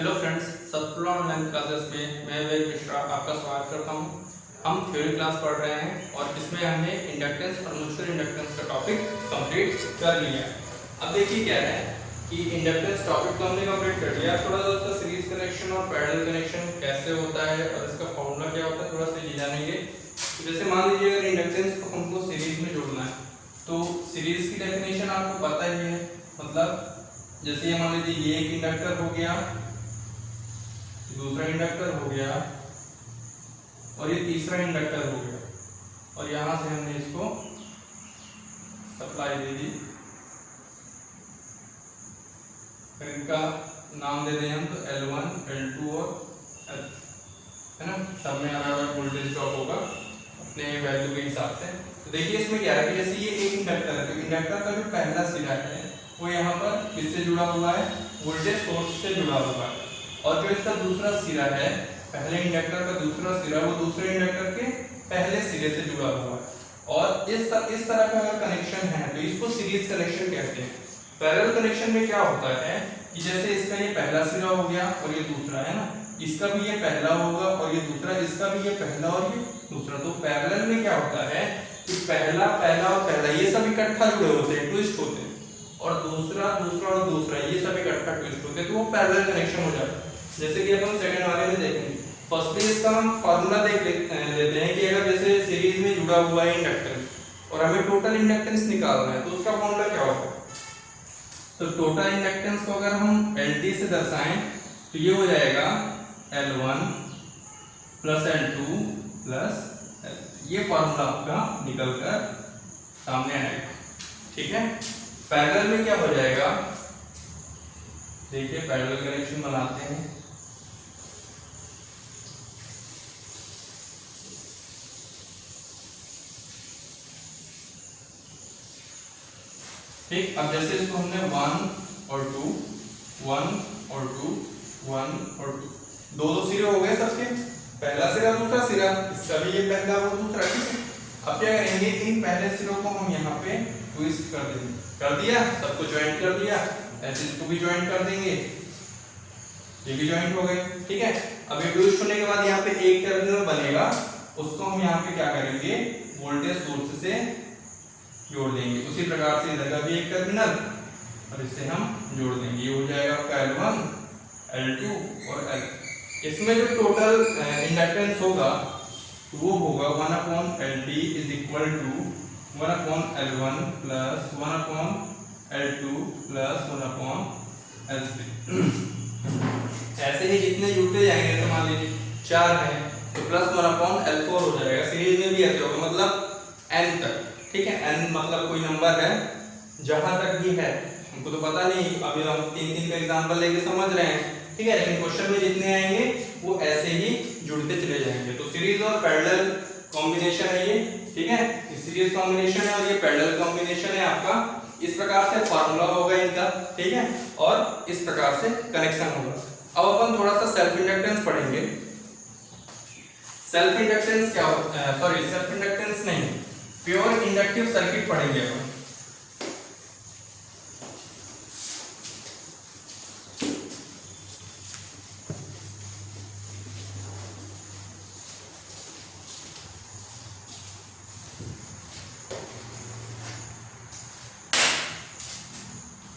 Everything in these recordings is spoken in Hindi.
Hello friends, Satpura online classes में मैं विवेक मिश्रा आपका स्वागत करता हूं। हम थ्योरी क्लास पढ़ रहे हैं और इसमें हमने इंडक्टेंस और म्यूचुअल इंडक्टेंस का टॉपिक कंप्लीट कर लिया है। अब देखिए क्या है कि इंडक्टेंस टॉपिक तो हमने कंप्लीट कर लिया। थोड़ा सा उसका सीरीज कनेक्शन और पैरेलल कनेक्शन कैसे होता है और इसका फॉर्मूला क्या होता है थोड़ा सा ये जानेंगे। तो जैसे मान लीजिए अगर इंडक्टेंस को हमको सीरीज में जोड़ना है तो सीरीज की डेफिनेशन आपको पता ही है। मतलब जैसे मान लीजिए ये एक इंडक्टर हो गया, दूसरा इंडक्टर हो गया और ये तीसरा इंडक्टर हो गया और यहां से हमने इसको सप्लाई दे दी। इनका नाम दे दें हम तो L1, L2 और L, है ना। सब में अलग वोल्टेज ड्रॉप होगा अपने वैल्यू के हिसाब से। तो देखिए इसमें क्या है कि जैसे ये एक इंडक्टर है तो इंडक्टर का जो पहला सिरा है वो यहाँ पर किससे जुड़ा हुआ है, वोल्टेज सोर्स से जुड़ा हुआ है। और जो इसका दूसरा सिरा है, पहले इंडक्टर का दूसरा सिरा, वो दूसरे इंडक्टर के पहले सिरे से जुड़ा हुआ है। और इस तरह का अगर कनेक्शन है तो इसको सीरीज कनेक्शन कहते हैं। पैरेलल कनेक्शन में क्या होता है कि जैसे इसका ये पहला सिरा हो गया और ये दूसरा है ना, इसका भी ये पहला होगा और ये दूसरा, इसका भी ये पहला और ये दूसरा। तो पैरेलल में क्या होता है कि पहला और पहला ये सब इकट्ठा जुड़े होते हैं, ट्विस्ट होते हैं, और दूसरा और दूसरा ये सब इकट्ठा ट्विस्ट होते हैं, तो वो पैरेलल कनेक्शन हो जाता है। जैसे कि अपन सेकंड वाले में देखेंगे। फर्स्टली इसका हम फार्मूला देख लेते हैं कि अगर जैसे सीरीज में जुड़ा हुआ है इंडक्टेंस और हमें टोटल इंडक्टेंस निकालना है तो उसका फार्मूला क्या होगा। तो टोटल इंडक्टेंस को अगर हम LT से दर्शाएं तो ये हो जाएगा L1 plus L2 plus L। ये फार्मूला आपका निकल कर सामने आएगा, ठीक है। पैरेलल में क्या हो जाएगा, देखिए पैरेलल कनेक्शन बनाते हैं। ठीक, अब जैसे इसको हमने 1 और 2, 1 और 2, 1 और 2, दो सिरे हो गए सबके, पहला सिरा दूसरा सिरा, इसका भी ये पहला वो दूसरा, ठीक है। अब क्या करेंगे, इन पहले सिरों को हम यहाँ पे ट्विस्ट कर देंगे। कर दिया, सबको ज्वाइंट कर दिया, ऐसे इसको भी ज्वाइंट कर देंगे, ये भी ज्वाइंट हो गए, ठीक है। अब ये ट्विस्ट होने के बाद यहाँ पे एक टर्मिनल बनेगा, उसको हम यहाँ पे क्या करेंगे, वोल्टेज सोर्स से जोड़ देंगे। उसी प्रकार से इधर का भी एक टर्मिनल और इससे हम जोड़ देंगे, ये हो जाएगा आपका L1, L2 और L। इसमें जो टोटल इंडक्टेंस होगा वो होगा 1/LT is equal to 1/L1 plus 1/L2 plus 1/L3। ऐसे ही जितने जुड़ते जाएंगे, तो मान लीजिए 4 है तो प्लस 1/L4 हो जाएगा। सीरीज में भी ऐसे होगा, मतलब n तक, ठीक है। n मतलब कोई नंबर है, जहां तक भी है हमको तो पता नहीं, अभी हम 3 का एग्जांपल लेके समझ रहे हैं, ठीक है। लेकिन क्वेश्चन में जितने आएंगे वो ऐसे ही जुड़ते चले जाएंगे। तो सीरीज और पैरेलल कॉम्बिनेशन है ये, ठीक है। सीरीज कॉम्बिनेशन है और ये पैरेलल कॉम्बिनेशन है आपका। इस प्रकार से फार्मूला होगा इनका, ठीक है, और इस प्रकार से कनेक्शन होगा। अब अपन थोड़ा सा सेल्फ इंडक्टेंस पढ़ेंगे। सेल्फ इंडक्टेंस क्या होता है, सॉरी सेल्फ इंडक्टेंस नहीं, प्योर इंडक्टिव सर्किट पढ़ेंगे अपन।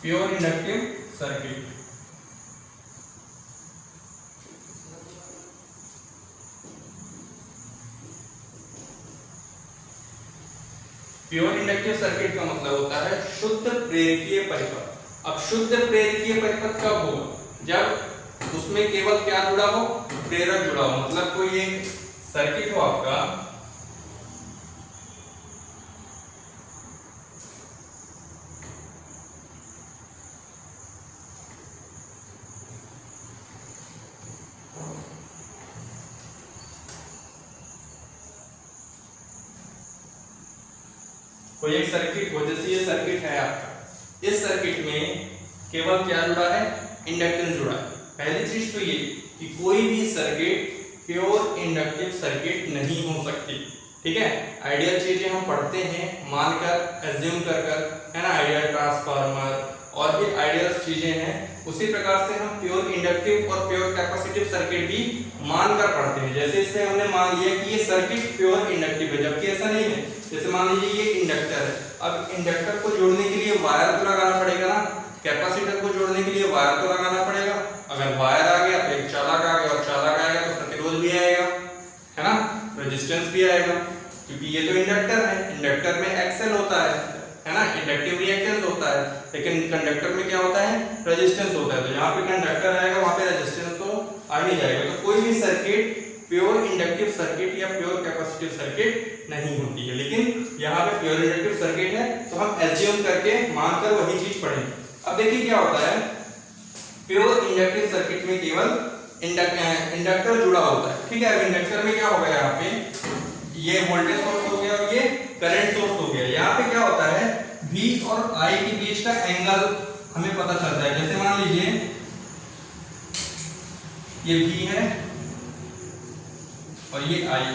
Pure inductive circuit, pure inductive circuit का मतलब होता है शुद्ध प्रेरकीय परिपथ। अब शुद्ध प्रेरकीय परिपथ कब होगा, जब उसमें केवल क्या जुड़ा हो, प्रेरक जुड़ा हो। मतलब कोई एक सर्किट हो आपका, कोई एक सर्किट हो, जैसे ये सर्किट है आपका, इस सर्किट में केवल क्या जुड़ा है, इंडक्टेंस जुड़ा है। पहली चीज तो ये कि कोई भी सर्किट प्योर इंडक्टिव सर्किट नहीं हो सकती, ठीक है। आइडियल चीजें हम पढ़ते हैं मानकर, एज्यूम कर, है ना। आइडियल ट्रांसफार्मर और भी आइडियल चीजें हैं उसी प्रकार से हम प्योर इंडक्टिव और प्योर कैपेसिटिव सर्किट भी मानकर पढ़ते हैं। जैसे इसमें हमने मान लिया कि ये सर्किट प्योर इंडक्टिव है, जबकि ऐसा नहीं है। जैसे मान लीजिए ये इंडक्टर है, अब इंडक्टर को जोड़ने के लिए वायर तो लगाना पड़ेगा ना, कैपेसिटर को जोड़ने के लिए वायर तो लगाना पड़ेगा। अगर वायर आ गया तो एक चालक आ गया, और चालक आएगा तो प्रतिरोध भी आएगा, है ना, रेजिस्टेंस भी आएगा, क्योंकि ये तो इंडक्टर है। इंडक्टर में एक्सएल होता है ना, इंडक्टिव रिएक्टेंस होता है, लेकिन कंडक्टर में क्या होता है, रेजिस्टेंस होता है। तो यहाँ पे कंडक्टर आएगा, वहां पे रेजिस्टेंस तो आ नहीं जाएगा। तो कोई भी सर्किट प्योर इंडक्टिव सर्किट या प्योर कैपेसिटिव सर्किट नहीं होती है, लेकिन यहाँ पे प्योर इंडक्टिव सर्किट है, तो हम एज्यूम करके मानकर वही चीज पढ़ेंगे। अब देखिए क्या होता है, प्योर इंडक्टिव सर्किट में केवल इंडक्टर जुड़ा होता है, ठीक है। अब इंडक्टर में क्या होगा, यहाँ पे ये वोल्टेज सोर्स हो गया और ये करंट सोर्स हो गया। यहाँ पे क्या होता है, V और I के बीच का एंगल हमें पता चलता है। जैसे मान लीजिए ये V है और ये I,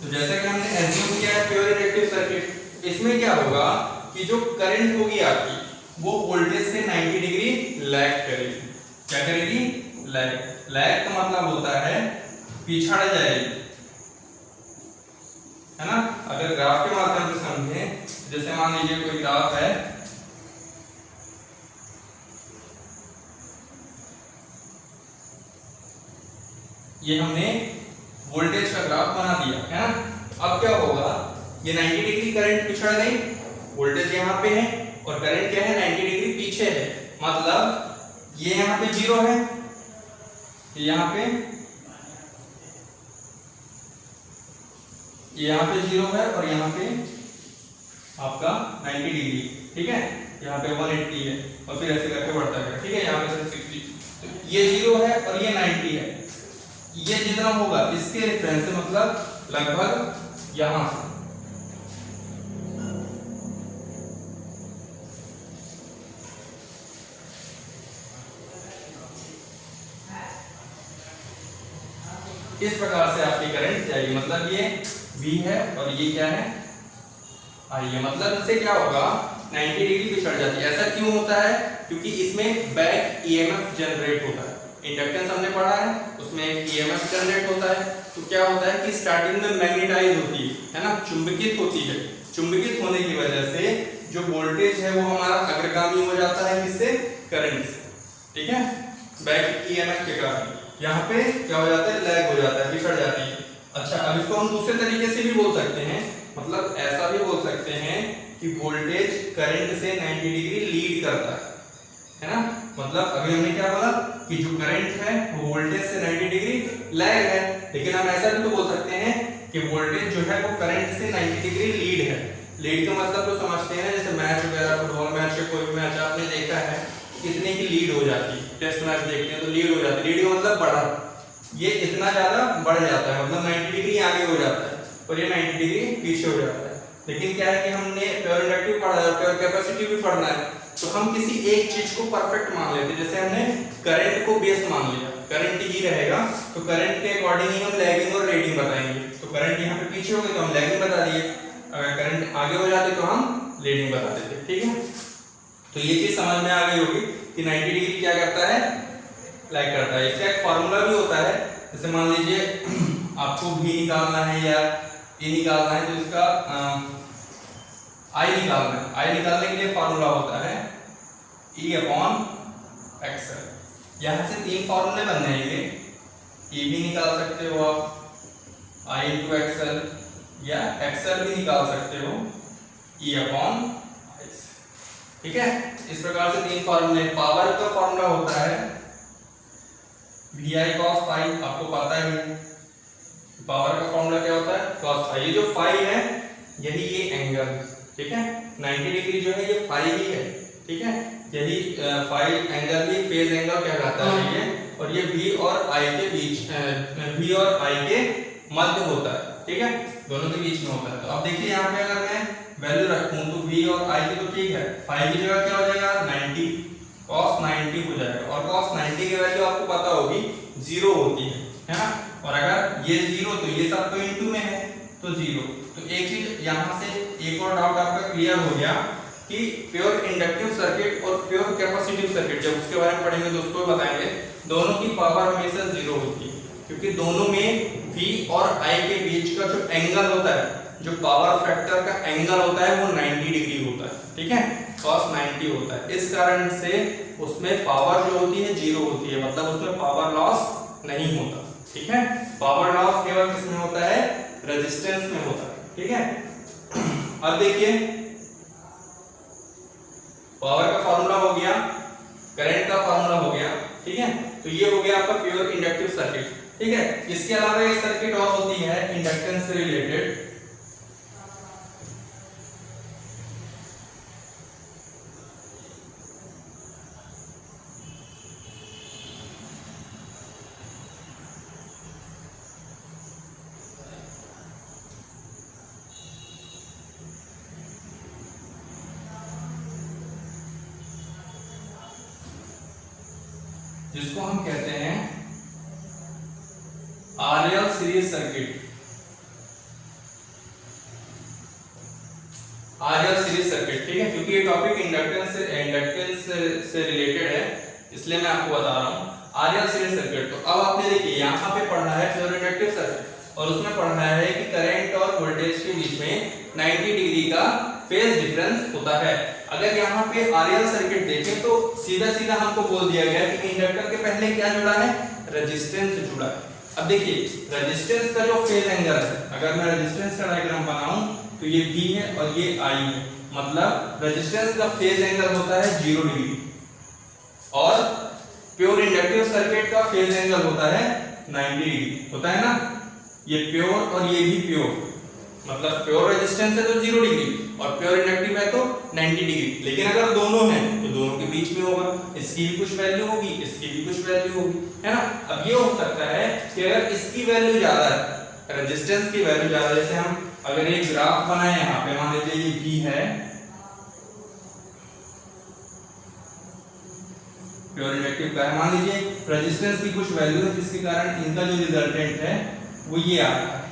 तो जैसा कि हमने एज्यूम किया है प्योर इंडक्टिव सर्किट, इसमें क्या होगा कि जो करंट होगी आपकी वो वोल्टेज से 90 डिग्री लैग करेगी। क्या करेगी, लैग। लैग का मतलब होता है पिछड़ जाएगी, है ना। अगर ग्राफ के माध्यम से समझें, जैसे मान लीजिए कोई ग्राफ है, ये हमने वोल्टेज का ग्राफ बना दिया, है ना। अब क्या होगा, ये 90 डिग्री करंट पिछड़ गई, वोल्टेज यहाँ पे है और करंट क्या है, 90 डिग्री पीछे है। मतलब ये यहाँ पे 0 है, यहाँ पे 0 है और यहाँ पे आपका 90 डिग्री, ठीक है। यहाँ पे 180 है और फिर ऐसे करके बढ़ता है, ठीक है। यहाँ पे 60, तो ये 0 है और ये 90 है। ये जितना होगा इसके रेफरेंस से, मतलब लगभग यहां से, इस प्रकार से आपकी करंट जाएगी। मतलब ये V है और ये क्या है, I है। मतलब इससे क्या होगा, 90 डिग्री पिछड़ जाती है। ऐसा क्यों होता है, क्योंकि इसमें बैक EMF जनरेट होता है। इंडक्टेंस हमने पढ़ा है, उसमें एक EMF जनरेट होता है। तो क्या होता है कि स्टार्टिंग में मैग्नेटाइज होती है ना, चुंबकित होती है। चुंबकित होने की वजह से जो वोल्टेज है वो हमारा अग्रगामी हो जाता है, किससे, करंट से, ठीक है, बैक EMF के कारण। यहाँ पे क्या हो जाता है, लैग हो जाता है, पिछड़ जाती है। अच्छा, अब इसको हम दूसरे तरीके से भी बोल सकते हैं, मतलब ऐसा भी बोल सकते हैं कि वोल्टेज करंट से 90 डिग्री लीड करता है ना। मतलब अभी हमने क्या बोला कि जो करंट है वो वोल्टेज से 90 डिग्री लैग है, लेकिन हम ऐसा भी तो बोल सकते हैं कि वोल्टेज जो है वो करंट से 90 डिग्री लीड है। लीड का मतलब तो समझते हैं, जैसे मैच वगैरह, फुटबॉल मैच, कोई भी मैच आपने देखा है, कितने की लीड हो जाती है। टेस्ट मैच देखते हैं तो लीड हो जाती है। लीड का मतलब बढ़ा, ये इतना ज्यादा बढ़ जाता है, मतलब 90 डिग्री आगे हो जाता है और ये 90 डिग्री पीछे हो जाता है। लेकिन क्या है कि हमने प्योर इंडक्टिव पढ़ा है, प्योर कैपेसिटिव भी पढ़ना है, तो हम किसी एक चीज को परफेक्ट मान लेते हैं। जैसे हमने करंट को बेस मान लिया, करंट ही रहेगा, तो करंट के अकॉर्डिंग ही हम लैगिंग और लीडिंग बताएंगे। तो करंट यहाँ पे पीछे हो गई तो हम लैगिंग बता दिए, अगर करंट आगे हो जाती तो हम लीडिंग बता देते, ठीक है। तो ये चीज समझ में आ गई होगी कि 90 डिग्री क्या करता है, लैग करता है। इसका एक फार्मूला भी होता है, जैसे मान लीजिए आपको V निकालना है या E निकालना है, तो इसका I निकालना है। I निकालने के लिए फार्मूला होता है E/XL। यहाँ से 3 फार्मूले बन जाएंगे, E भी निकाल सकते हो आप, I/XL, या XL भी निकाल सकते हो, E/I, ठीक है। इस प्रकार से 3 फार्मूले। पावर का फार्मूला होता है VI cos phi, आपको पता ही है पावर का फार्मूला क्या होता है, cos phi। ये जो phi है यही ये एंगल, ठीक है, 90 डिग्री जो है ये phi ही है, ठीक है, यही phi एंगल ही फेज एंगल कहलाता है ये, और ये V और I के बीच, V और I के मध्य होता है, ठीक है, दोनों के बीच में होता है। तो अब देखिए यहाँ पे अगर मैं वैल्यू रखूं तो V और I की तो ठीक है, phi की जगह क्या हो जाएगा, 90, cos 90 हो जाएगा। और cos 90 की वैल्यू आपको पता होगी 0 होती है ना। और अगर ये 0 तो ये सब तो इनटू में है तो 0। तो एक चीज यहाँ से एक और डाउट आपका क्लियर हो गया कि प्योर इंडक्टिव सर्किट और प्योर कैपेसिटिव सर्किट, जब उसके बारे में पढ़ेंगे तो उसको बताएंगे, दोनों की पावर हमेशा जीरो होती है, क्योंकि दोनों में V और I के बीच का जो एंगल होता है, जो पावर फैक्टर का एंगल होता है वो 90 डिग्री होता है, ठीक है, cos 90 होता है। इस कारण से उसमें पावर जो होती है जीरो होती है, मतलब उसमें पावर लॉस नहीं होता, ठीक है। पावर लॉस केवल किसमें होता है, रेजिस्टेंस में होता है, ठीक है। अब देखिए पावर का फार्मूला हो गया, करंट का फार्मूला हो गया, ठीक है। तो ये हो गया आपका प्योर इंडक्टिव सर्किट, ठीक है। इसके अलावा एक सर्किट और होती है इंडक्टेंस से रिलेटेड, जिसको हम कहते हैं RL series circuit. RL series circuit, ठीक है, क्योंकि ये टॉपिक इंडक्टेंस से रिलेटेड है, इसलिए मैं आपको बता रहा हूं आरएल सीरीज सर्किट। तो अब आपने देखिए यहाँ पे पढ़ना है प्योर इंडक्टिव सर्किट, और उसमें पढ़ना है कि करंट और वोल्टेज के बीच में 90 डिग्री का फेज डिफरेंस होता है। अगर यहाँ पे आरएल सर्किट देखें तो सीधा सीधा हमको बोल दिया गया कि इंडक्टर के पहले क्या जुड़ा है, रेजिस्टेंस जुड़ा है। अब देखिए रेजिस्टेंस का जो फेज एंगल है, अगर मैं रेजिस्टेंस का डायग्राम बनाऊं तो ये V है और ये I है, मतलब रेजिस्टेंस का फेज एंगल होता है 0 डिग्री, और प्योर इंडक्टिव सर्किट का फेज एंगल होता है 90 डिग्री, होता है ना। ये प्योर और ये भी प्योर, मतलब प्योर रेजिस्टेंस है तो 0 डिग्री और प्योर इंडक्टिव है तो 90 डिग्री। लेकिन अगर दोनों हैं तो दोनों के बीच में होगा, इसकी भी कुछ वैल्यू होगी, इसकी भी कुछ वैल्यू होगी, है ना। अब ये हो सकता है कि अगर इसकी वैल्यू ज्यादा है, रेजिस्टेंस की वैल्यू ज्यादा, जैसे हम अगर एक ग्राफ बनाए यहाँ पे, मान लीजिए ये V है, प्योर इंडक्टिव का है, मान लीजिए रेजिस्टेंस की कुछ वैल्यू है जिसके कारण इनका जो रिजल्टेंट है वो ये आ रहा है,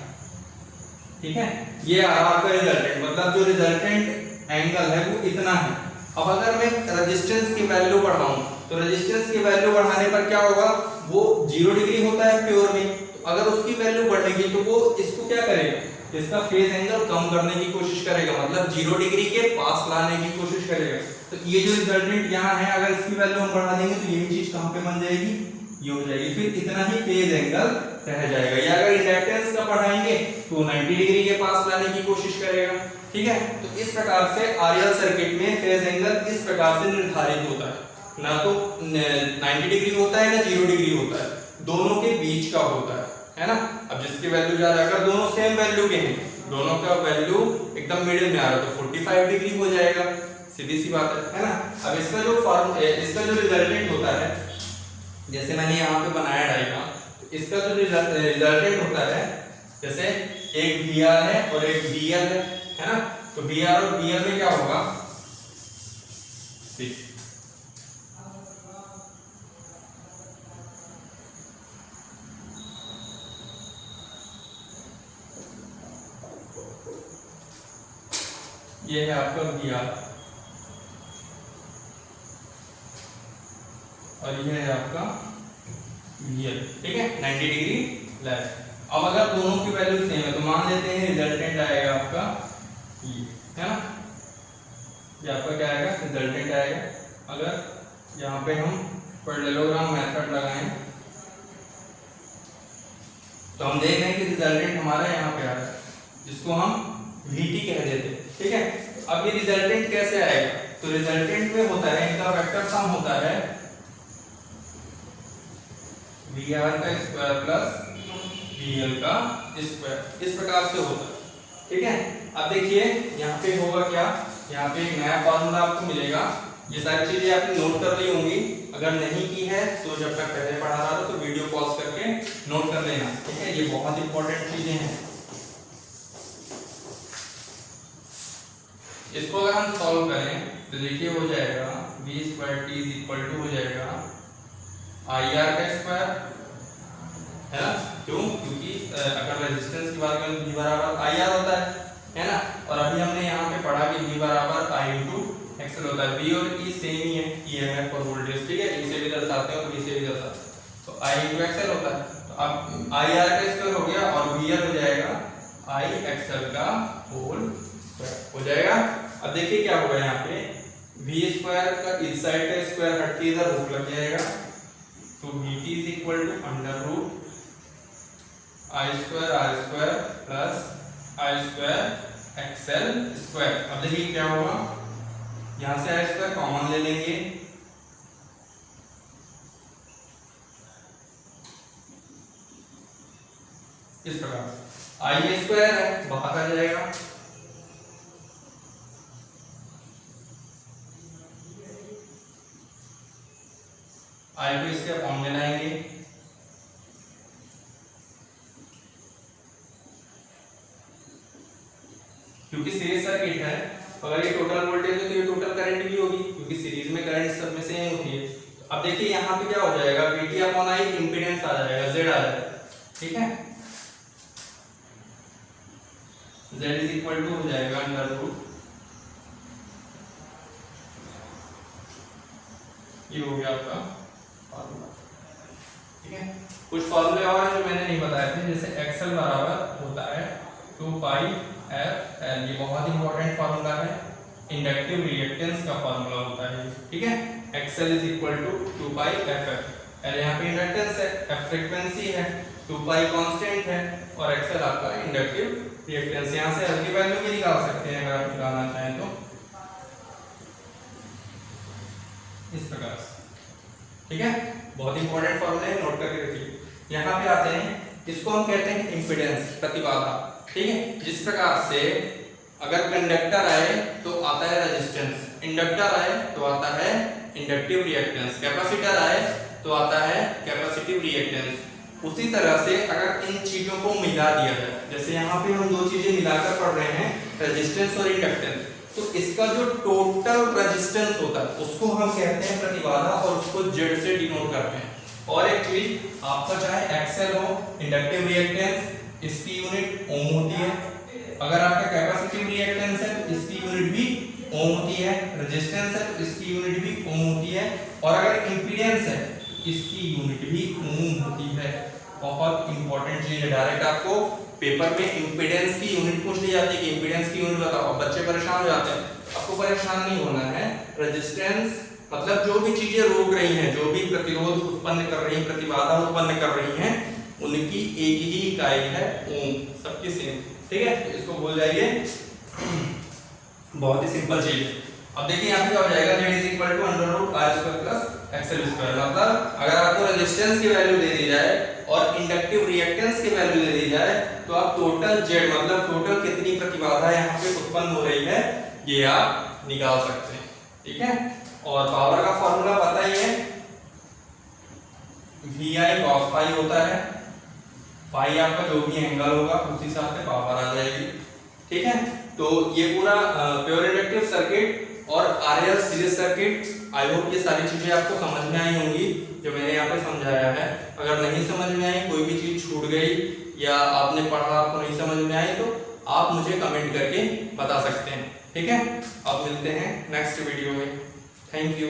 ठीक है, ये आ रहा आपका रिजल्टेंट, मतलब जो रिजल्टेंट एंगल है वो इतना है। अब अगर मैं रेजिस्टेंस की वैल्यू बढ़ाऊं तो रेजिस्टेंस की वैल्यू बढ़ाने पर क्या होगा, वो 0 डिग्री होता है प्योर में, तो अगर उसकी वैल्यू बढ़ेगी तो वो इसको क्या करेगा, इसका फेज एंगल कम करने की कोशिश करेगा, मतलब 0 डिग्री के पास लाने की कोशिश करेगा। तो ये जो रिजल्टेंट यहाँ है, अगर इसकी वैल्यू हम बढ़ा देंगे तो यही चीज कहां पे बन जाएगी, ये हो जाएगी, फिर इतना ही फेज एंगल रह जाएगा। या अगर इंडक्टेंस का बढ़ाएंगे तो 90 डिग्री के पास लाने की कोशिश करेगा, ठीक है। तो इस प्रकार से आरएल सर्किट में फेज एंगल इस प्रकार से निर्धारित होता है, ना तो 90 डिग्री होता है ना 0 डिग्री होता है, दोनों के बीच का होता है ना। अब जिसकी वैल्यू ज्यादा, अगर दोनों सेम वैल्यू के हैं, दोनों का वैल्यू एकदम मिडिल में आ रहा है तो 45 डिग्री हो जाएगा, सीधी सी बात है ना। अब इसका जो रिजल्टेंट होता है, जैसे मैंने यहाँ पे बनाया डायग्राम, तो इसका जो रिजल्टेंट होता है, जैसे एक VR है और एक BL है ना, तो VR और BL में क्या होगा, ये है आपका VR और ये है आपका VL, ठीक है, 90 डिग्री लेफ्ट। अब अगर दोनों की वैल्यू सेम है तो मान लेते हैं रिजल्टेंट आएगा आपका ये, है ना, ये आपका क्या आएगा, रिजल्टेंट आएगा। अगर यहाँ पे हम पैरेललोग्राम मेथड लगाएं तो हम देख रहे हैं कि रिजल्टेंट हमारा यहाँ पे आ रहा है, जिसको हम VT कह देते हैं, ठीक है। अब ये रिजल्टेंट कैसे आएगा, तो रिजल्टेंट में होता है, इनका वेक्टर सम होता है VR का स्क्वायर प्लस VL का स्क्वायर, इस प्रकार से होता है, ठीक है। अब देखिए यहाँ पे होगा क्या, यहाँ पे एक नया फॉर्मूला आपको मिलेगा, ये सारी चीजें आपने नोट कर ली होंगी, अगर नहीं की है तो जब मैं पहले पढ़ा रहा था तो वीडियो पॉज करके नोट कर लेना, ठीक है, ये बहुत इंपॉर्टेंट चीजें हैं। इसको अगर हम सॉल्व करें तो देखिए हो जाएगा v²t हो जाएगा IR का स्क्वायर, है ना, क्यों, क्योंकि अगर रेजिस्टेंस की बात करें तो V बराबर IR होता है ना। और अभी हमने यहाँ पे पढ़ा कि V बराबर I × होता है, V और E सेम ही है, EMF और वोल्टेज, ठीक है, E से भी दर्शाते हैं और V से भी दर्शाते हैं, तो I इंटू एक्सएल होता है। तो अब IR का स्क्वायर हो गया और VL हो जाएगा I एक्सएल का होल स्क्वायर हो जाएगा। अब देखिए क्या होगा यहाँ पे, V स्क्वायर का इस साइड का स्क्वायर हट के इधर रूट लग जाएगा, तो VT is equal to under root I square R square plus I square XL square. अब देखिए क्या होगा, यहाँ से I स्क्वायर कॉमन ले लेंगे, इस प्रकार I स्क्वायर है बाहर आ जाएगा, I को इसके अपॉन में लाएंगे, क्योंकि सीरीज सर्किट है, अगर ये टोटल वोल्टेज है तो ये टोटल करंट भी होगी, क्योंकि सीरीज में करंट सब में सेम होती है। अब देखिए यहाँ पे क्या हो जाएगा, VT अपॉन I इंपीडेंस आ जाएगा, Z आ जाएगा, ठीक है, Z इज इक्वल टू हो जाएगा अंडर रूट, ये हो गया आपका फार्मूला, ठीक है। कुछ फार्मूले और हैं जो मैंने नहीं बताए थे, जैसे एक्सएल बराबर होता है 2 पाई एफ एल, ये बहुत इंपॉर्टेंट फार्मूला है, इंडक्टिव रिएक्टेंस का फार्मूला होता है, ठीक है। XL is equal to 2 pi F L, यहाँ पे इंडक्टेंस है, एफ फ्रीक्वेंसी है, 2 पाई कांस्टेंट है और एक्सएल आपका इंडक्टिव रिएक्टेंस। यहाँ से एल की वैल्यू भी निकाल सकते हैं अगर आप निकालना चाहें तो, इस प्रकार से, ठीक है। बहुत इंपॉर्टेंट फार्मूला है, नोट करके रखिए। यहाँ पे आते हैं, इसको हम कहते हैं इम्पीडेंस, प्रतिबाधा, ठीक है। जिस प्रकार से अगर कंडक्टर आए तो आता है रेजिस्टेंस, इंडक्टर आए तो आता है इंडक्टिव रिएक्टेंस, कैपेसिटर आए तो आता है कैपेसिटिव रिएक्टेंस, उसी तरह से अगर इन चीजों को मिला दिया जाए, जैसे यहाँ पे हम दो चीजें मिलाकर पढ़ रहे हैं, रेजिस्टेंस और इंडक्टेंस, तो इसका जो टोटल रेजिस्टेंस होता है उसको हम कहते हैं प्रतिबाधा और उसको जेड से डिनोट करते हैं। और एक चीज, आपका चाहे एक्सएल हो, इंडक्टिव रिएक्टेंस, इसकी यूनिट ओम होती है, अगर आपका कैपेसिटिव रिएक्टेंस है तो इसकी यूनिट भी ओम होती है, रेजिस्टेंस है तो इसकी यूनिट भी ओम होती है, और अगर इंपीडेंस है इसकी यूनिट भी ओम होती है। बहुत इंपॉर्टेंट चीज है, डायरेक्ट आपको पेपर में इंपीडेंस की यूनिट पूछ ली जाती है कि इंपीडेंस की यूनिट बताओ, बच्चे परेशान हो जाते हैं, आपको परेशान नहीं होना है। रेजिस्टेंस मतलब जो भी चीजें रोक रही हैं, जो भी प्रतिरोध उत्पन्न कर रही हैं, प्रतिबाधा उत्पन्न कर रही हैं, उनकी एक ही इकाई है ओम, सबकी सेम, ठीक है। तो इसको बोल जाइए, बहुत ही सिंपल चीज है। अब देखिए यहाँ पे क्या हो जाएगा, Z is equal to under root R square plus XL square. मतलब अगर आपको रेजिस्टेंस की वैल्यू दे दी जाए और इंडक्टिव रिएक्टेंस की वैल्यू दे दी जाए तो आप टोटल Z मतलब टोटल कितनी प्रतिबाधा यहाँ पे उत्पन्न हो रही है ये आप निकाल सकते हैं, ठीक है। और पावर का फॉर्मूला पता ही है, VI cos phi होता है, पाई आपका जो भी एंगल होगा उस हिसाब से पावर आ जाएगी, ठीक है। तो ये पूरा प्योर इंडक्टिव सर्किट और RL series circuit, I hope ये सारी चीजें आपको समझ में आई होंगी जो मैंने यहाँ पे समझाया है। अगर नहीं समझ में आई, कोई भी चीज छूट गई या आपने पढ़ा आपको नहीं समझ में आई तो आप मुझे कमेंट करके बता सकते हैं, ठीक है। अब मिलते हैं नेक्स्ट वीडियो में, थैंक यू।